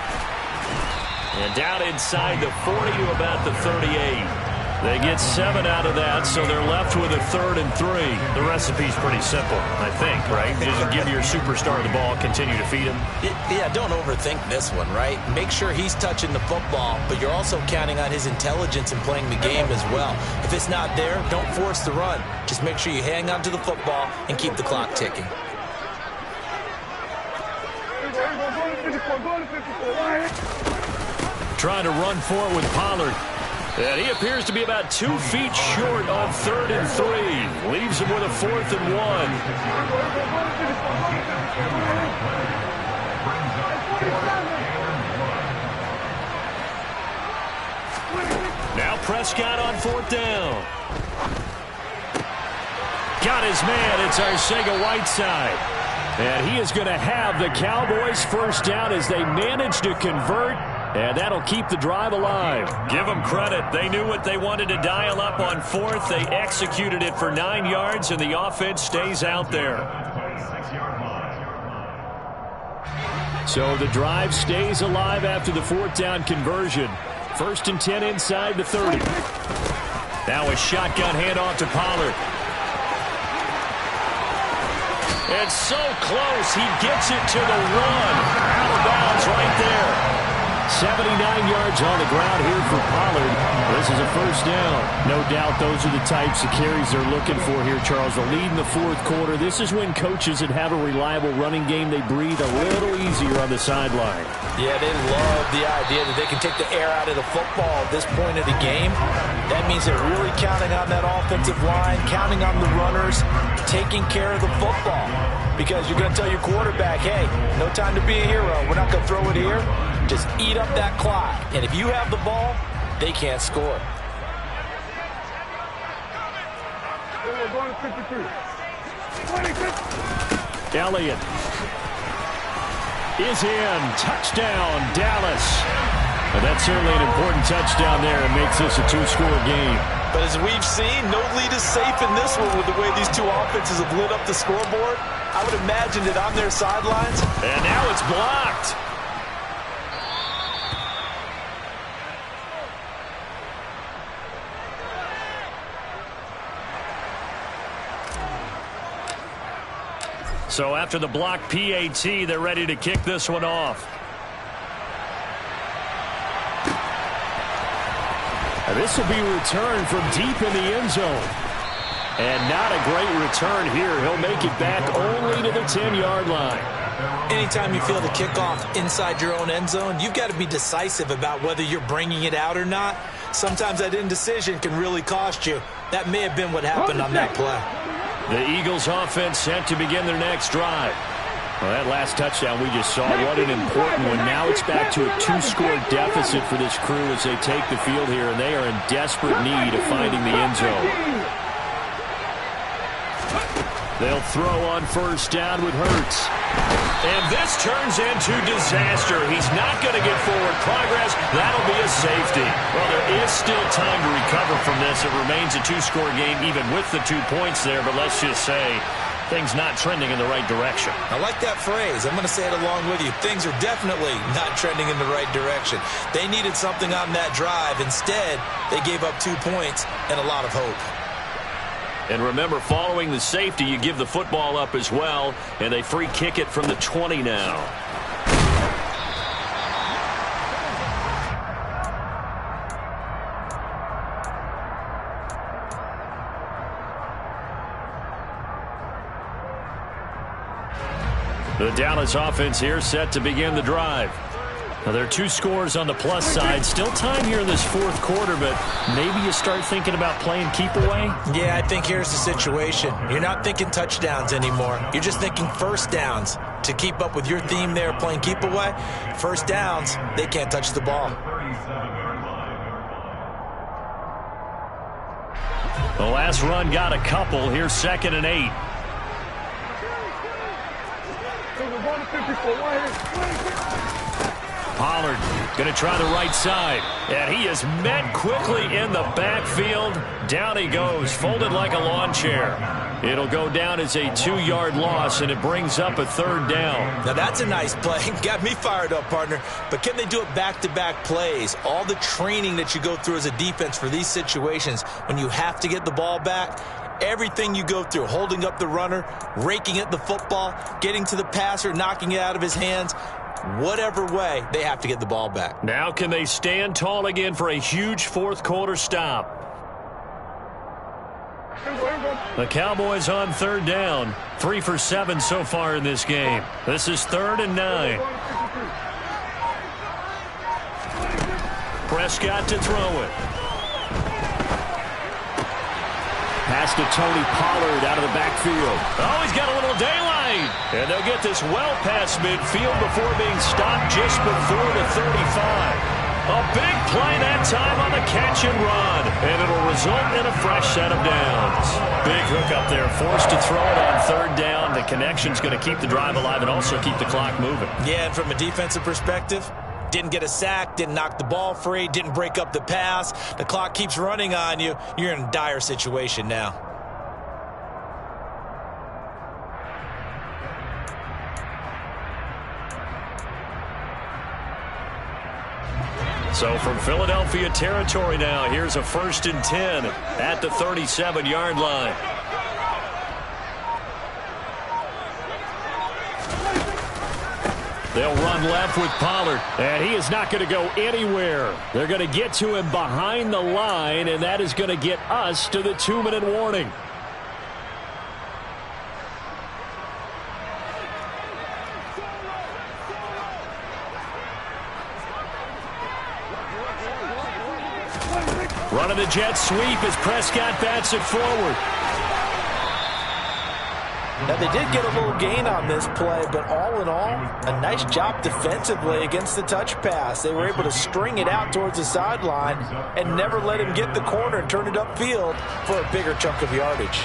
And down inside the 40 to about the 38. They get 7 out of that, so they're left with a 3rd and 3. The recipe's pretty simple, I think, right? Just give your superstar the ball, continue to feed him. Yeah, don't overthink this one, right? Make sure he's touching the football, but you're also counting on his intelligence in playing the game as well. If it's not there, don't force the run. Just make sure you hang on to the football and keep the clock ticking. Trying to run for it with Pollard. And he appears to be about 2 feet short on 3rd and 3. Leaves him with a 4th and 1. Now Prescott on 4th down. Got his man. It's Arcega-Whiteside. And he is going to have the Cowboys' first down as they manage to convert. And that'll keep the drive alive. Give them credit. They knew what they wanted to dial up on 4th. They executed it for 9 yards, and the offense stays out there. So the drive stays alive after the 4th down conversion. 1st and 10 inside the 30. Now a shotgun handoff to Pollard. It's so close. He gets it to the 1. Out of bounds right there. 79 yards on the ground here for Pollard. This is a first down. No doubt those are the types of carries they're looking for here, Charles. The lead in the fourth quarter. This is when coaches that have a reliable running game, they breathe a little easier on the sideline. Yeah, they love the idea that they can take the air out of the football at this point of the game. That means they're really counting on that offensive line, counting on the runners, taking care of the football. Because you're going to tell your quarterback, hey, no time to be a hero. We're not going to throw it here. Just eat up that clock. And if you have the ball, they can't score. Elliott is in. Touchdown, Dallas. And that's certainly an important touchdown there. It makes this a two-score game. But as we've seen, no lead is safe in this one with the way these two offenses have lit up the scoreboard. I would imagine that on their sidelines. And now it's blocked. So after the block PAT, they're ready to kick this one off. And this will be returned from deep in the end zone. And not a great return here. He'll make it back only to the 10-yard line. Anytime you feel the kickoff inside your own end zone, you've got to be decisive about whether you're bringing it out or not. Sometimes that indecision can really cost you. That may have been what happened on that play. The Eagles offense set to begin their next drive. Well, that last touchdown we just saw, what an important one. Now it's back to a two-score deficit for this crew as they take the field here, and they are in desperate need of finding the end zone. They'll throw on first down with Hurts. And this turns into disaster. He's not going to get forward progress. That'll be a safety. Well, there is still time to recover from this. It remains a two-score game even with the 2 points there, but let's just say things not trending in the right direction. I like that phrase. I'm going to say it along with you. Things are definitely not trending in the right direction. They needed something on that drive. Instead, they gave up 2 points and a lot of hope. And remember, following the safety, you give the football up as well, and they free kick it from the 20 now. The Dallas offense here set to begin the drive. Now, there are 2 scores on the plus side. Still time here in this fourth quarter, but maybe you start thinking about playing keep away? Yeah, I think here's the situation. You're not thinking touchdowns anymore. You're just thinking first downs. To keep up with your theme there, playing keep away, first downs, they can't touch the ball. The last run got a couple. Here's 2nd and 8. Pollard going to try the right side. And he is met quickly in the backfield. Down he goes, folded like a lawn chair. It'll go down as a 2-yard loss, and it brings up a 3rd down. Now, that's a nice play. Got me fired up, partner. But can they do it back-to-back plays? All the training that you go through as a defense for these situations, when you have to get the ball back, everything you go through, holding up the runner, raking at the football, getting to the passer, knocking it out of his hands, whatever way, they have to get the ball back. Now can they stand tall again for a huge fourth quarter stop? The Cowboys on 3rd down. 3 for 7 so far in this game. This is 3rd and 9. Prescott to throw it. Pass to Tony Pollard out of the backfield. Oh, he's got a little daylight. And they'll get this well past midfield before being stopped just before the 35. A big play that time on the catch and run. And it'll result in a fresh set of downs. Big hook up there. Forced to throw it on 3rd down. The connection's going to keep the drive alive and also keep the clock moving. Yeah, and from a defensive perspective, didn't get a sack, didn't knock the ball free, didn't break up the pass. The clock keeps running on you. You're in a dire situation now. So from Philadelphia territory now, here's a 1st and 10 at the 37-yard line. They'll run left with Pollard, and he is not going to go anywhere. They're going to get to him behind the line, and that is going to get us to the 2-minute warning. Running the jet sweep as Prescott bats it forward. Now, they did get a little gain on this play, but all in all, a nice job defensively against the touch pass. They were able to string it out towards the sideline and never let him get the corner and turn it upfield for a bigger chunk of yardage.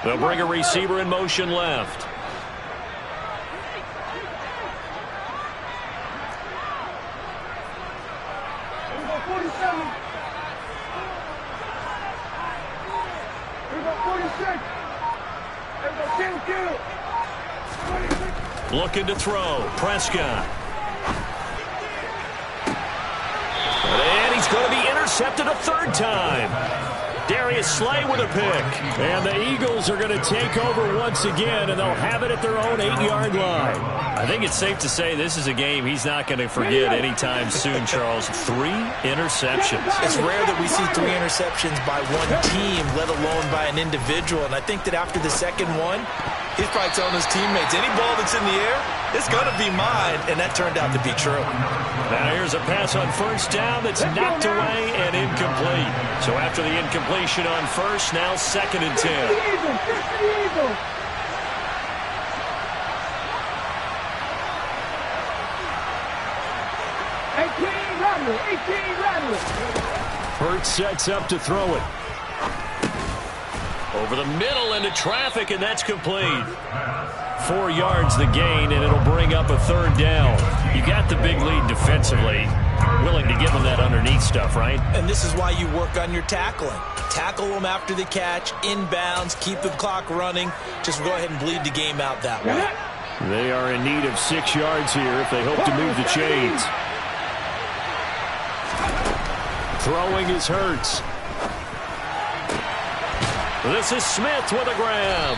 They'll bring a receiver in motion left. Looking to throw. Prescott. And he's going to be intercepted a third time. Darius Slay with a pick. And the Eagles are going to take over once again, and they'll have it at their own 8-yard line. I think it's safe to say this is a game he's not going to forget anytime soon, Charles. 3 interceptions. It's rare that we see 3 interceptions by one team, let alone by an individual. And I think that after the second one, he's probably telling his teammates, any ball that's in the air, it's going to be mine. And that turned out to be true. Now here's a pass on first down that's knocked away and incomplete. So after the incompletion on first, now 2nd and 10. Hurts sets up to throw it. Over the middle into traffic, and that's complete. 4 yards the gain, and it'll bring up a 3rd down. You got the big lead defensively. Willing to give them that underneath stuff, right? And this is why you work on your tackling. Tackle them after the catch, inbounds, keep the clock running. Just go ahead and bleed the game out that way. They are in need of 6 yards here if they hope to move the chains. Throwing is Hurts. This is Smith with a grab.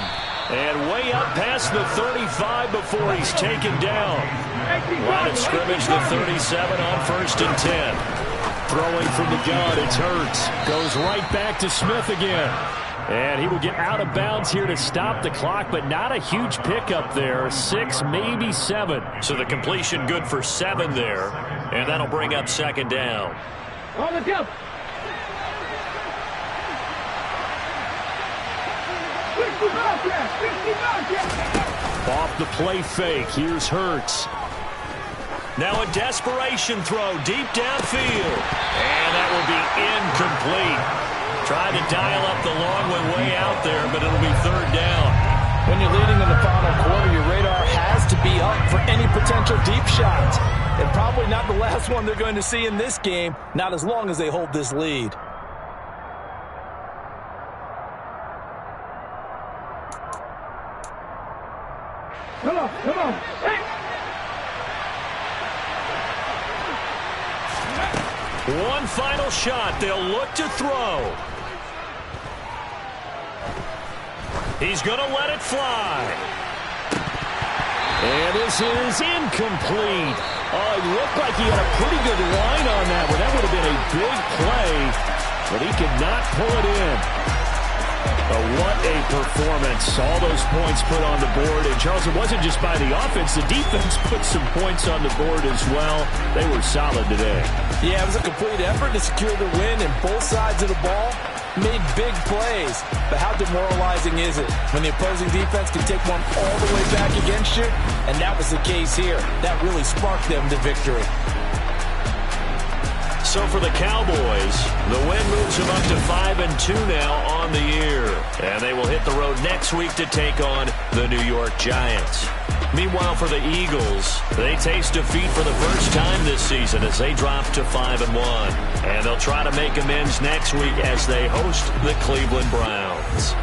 And way up past the 35 before he's taken down. Line of scrimmage, the 37 on 1st and 10. Throwing from the gun, it's Hurts. Goes right back to Smith again. And he will get out of bounds here to stop the clock, but not a huge pickup there. 6, maybe 7. So the completion good for 7 there. And that'll bring up 2nd down. On the jump. Off the play fake. Here's Hurts. Now a desperation throw deep downfield. And that will be incomplete. Trying to dial up the long one way out there, but it'll be 3rd down. When you're leading in the final quarter, your radar has to be up for any potential deep shots. And probably not the last one they're going to see in this game, not as long as they hold this lead. Come on, come on. Hey. One final shot. They'll look to throw. He's going to let it fly. And this is incomplete. Oh, it looked like he had a pretty good line on that one. That would have been a big play, but he could not pull it in. But what a performance. All those points put on the board. And, Charles, it wasn't just by the offense. The defense put some points on the board as well. They were solid today. Yeah, it was a complete effort to secure the win, and both sides of the ball made big plays. But how demoralizing is it when the opposing defense can take one all the way back against you? And that was the case here. That really sparked them to victory. So for the Cowboys, the win moves them up to 5-2 now on the year. And they will hit the road next week to take on the New York Giants. Meanwhile, for the Eagles, they taste defeat for the first time this season as they drop to 5-1. And they'll try to make amends next week as they host the Cleveland Browns.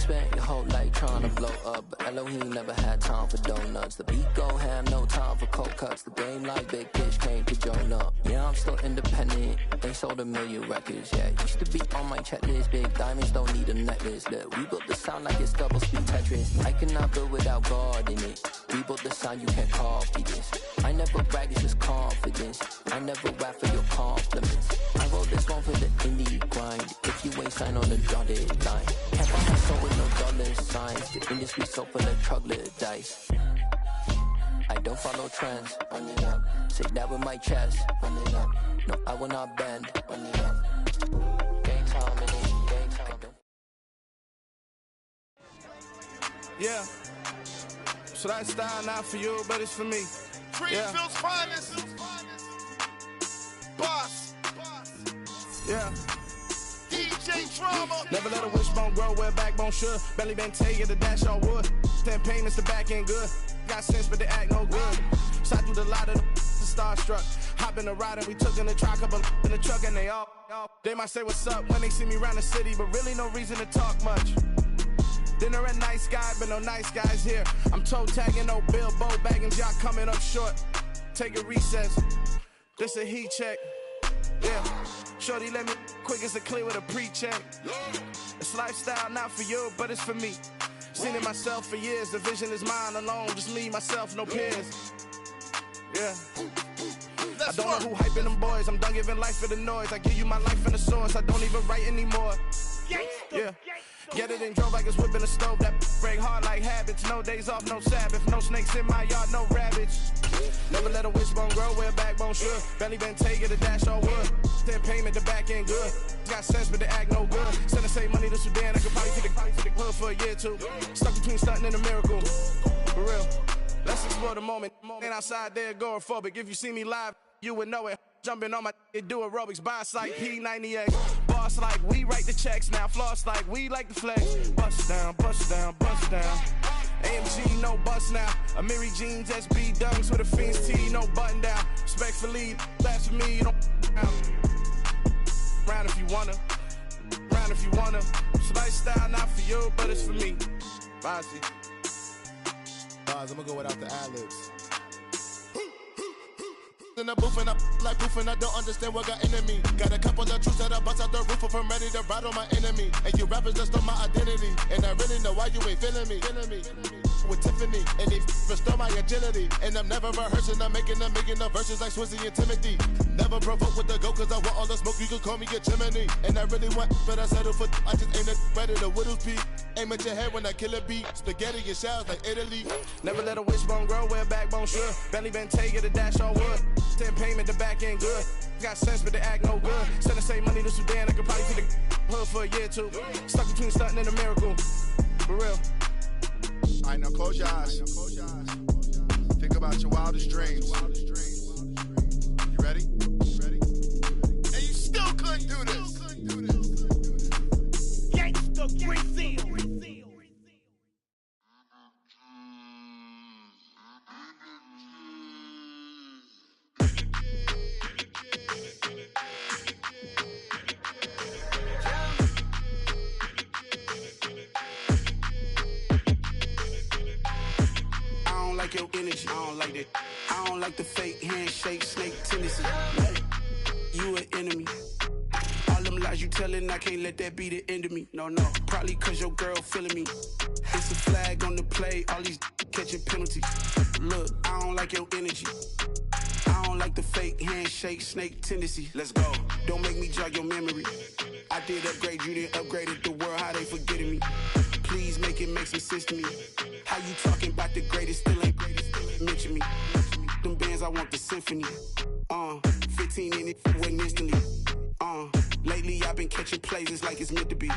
spent your whole life trying to blow up, but Elohim never had time for donuts. The beat go ham, no time for cold cuts. The game like big bitch came to Jonah. Yeah, I'm still independent. They sold 1 million records. Yeah, used to be on my checklist. Big diamonds don't need a necklace. Look, we built the sound like it's double speed Tetris. I cannot build without God in it. We built the sound, you can't copy this. I never brag, it's just confidence. I never rap for your compliments. I wrote this one for the indie grind. If you ain't signed on the dotted line, can't buy my soul with no dollar signs. The industry so full of troglodytes. I don't follow trends. Run it up. Say that with my chest. Run it up. No, I will not bend. Run it up. Game time, it ain't game time. Yeah. So that style not for you, but it's for me. Greenfield's finest. Boss. Yeah. DJ Drama. Never let a wishbone grow where backbone should. Belly been taking the dash on wood. 10 payments, the back end good. Got sense, but they act no good. Shot through the lot of the starstruck. Hop in the ride and we took in the truck, couple in the truck, and they might say what's up when they see me around the city, but really no reason to talk much. Dinner a nice guy, but no nice guys here. I'm toe tagging, no Bilbo baggins, y'all coming up short. Take a recess. This a heat check. Yeah. Shorty let me quick as a clear with a pre-check. It's lifestyle not for you, but it's for me. Seen it myself for years. The vision is mine alone. Just me, myself, no peers. Yeah. I don't know who hyping them boys. I'm done giving life for the noise. I give you my life in the source. I don't even write anymore. Yeah. Get it and drove like it's whipping a stove. That break hard like habits. No days off, no Sabbath. No snakes in my yard, no rabbits. Never let a wishbone grow where backbone should. Belly been taking the dash all wood. 10 payment, the back end good. Got sense, but they act no good. Send the same money to Sudan. I could probably take the hood for a year or two. Stuck between stunting and a miracle. For real. Let's explore the moment. Ain't outside there agoraphobic. If you see me live, you would know it. Jumping on my do aerobics, boss like P90X. Boss like we write the checks now. Floss like we like the flex. Bust down, bust down, bust down. AMG, no bust now. Amiri jeans, SB dunks with a Fiends T, no button down. Respectfully, that's for me, you don't round if you wanna. Round if you wanna. It's lifestyle not for you, but it's for me. Bossy. Bars, I'm gonna go without the ad-libs. In the booth and I like proof and I don't understand what got into me. Got a couple of truths that I bust out the roof if I'm ready to ride on my enemy. And you rappers just on my identity. And I really know why you ain't feeling me. With Tiffany, and they restore my agility. And I'm never rehearsing, I'm making the verses like Swizzy and Timothy. Never provoke with the go, cause I want all the smoke, you can call me a chimney. And I really want, but I settle for, I just ain't ready to Whittles Peak. Aim at your head when I kill a beat. Spaghetti and shells like Italy. Never let a wishbone grow where backbone should. Belly been taking the dash all wood. 10 payment, the back end good. Got sense, but they act no good. Send the same money to Sudan, I could probably take the hood for a year or two. Stuck between stunting and a miracle. For real. Alright, now close your eyes. Think about your wildest dreams. You ready? And you still couldn't do this. Gangsta Brazil. Your energy, I don't like that. I don't like the fake handshake, snake tendency. You an enemy. All them lies you telling, I can't let that be the end of me. No, probably cause your girl feeling me. It's a flag on the play, all these catching penalties. Look, I don't like your energy. I don't like the fake handshake, snake tendency. Let's go. Don't make me jog your memory. I did upgrade, you didn't upgrade it. The world, how they forgetting me. Please make it make some sense to me. How you talking about the greatest, still ain't greatest, mention me. Them bands, I want the symphony. 15 in it, wasn't instantly. Lately I've been catching plays, it's like it's meant to be.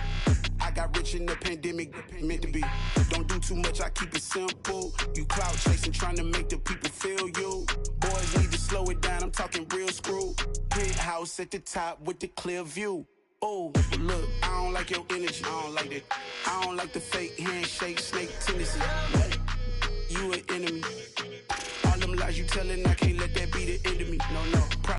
I got rich in the pandemic, meant to be. Don't do too much, I keep it simple. You clout chasing, trying to make the people feel you. Boys need to slow it down, I'm talking real screw. Penthouse at the top with the clear view. Oh, look, I don't like your energy, I don't like that. I don't like the fake handshake, snake tendency. You an enemy. All them lies you telling, I can't